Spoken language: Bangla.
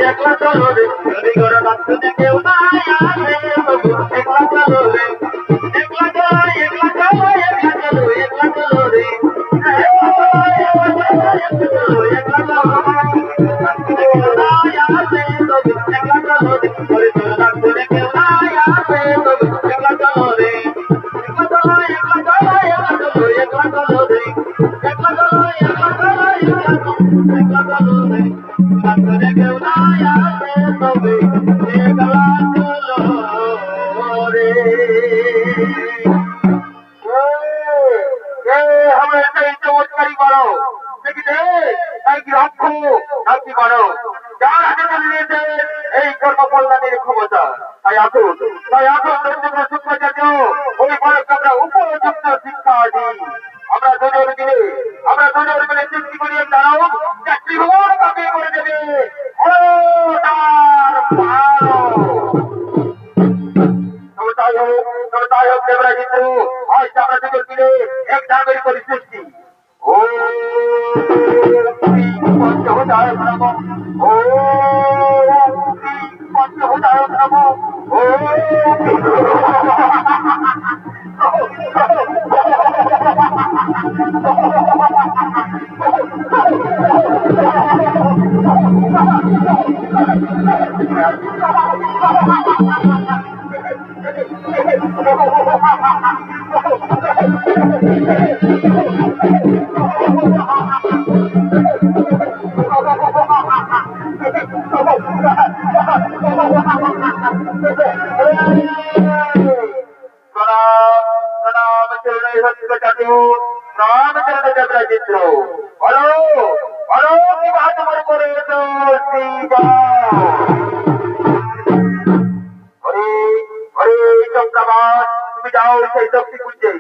একলা চলো রে যদি ঘরে নাচতে কেউ নাই আসে তবু একলা চলো রে একলা চলো একলা চলো একলা চলো একলা চলো রে একলা চলো নাচতে কেউ নাই আসে তবু একলা চলো রে ঘরে ঘরে নাচতে কেউ নাই আসে তবু একলা চলো রে একলা চলো একলা চলো একলা চলো একলা চলো রে একলা চলো একলা চলো একলা চলো রে নাচতে কেউ নাই আসে তবে একলা চলো রে हमें चमत्कारी करो देखिए रक्ष नाকি করো যার হাতে নিয়েছে এই কর্মকল্যাণের ক্ষমতা তাই আসুন শুক্রাচার্য ওই বয়সকে আমরা উপযুক্ত শিক্ষা দিই আমরা দুজন মিলে সৃষ্টি করি দাঁড়াও চাকরি ভবন কাকে করে দেবে ও তার ভালো তাই হোক দেবরাজিত্র আজ আমরা দুজন মিলে এক ধামের করি সৃষ্টি ও পঞ্চভূতায় নমঃ ও পঞ্চভূতায় নমঃ ও দেবরাজিত্র বলো বলো কি বাত মর করে তো শিবা হরে হরে চক্রবাদ তুমি যাও সেই শক্তি খুঁজে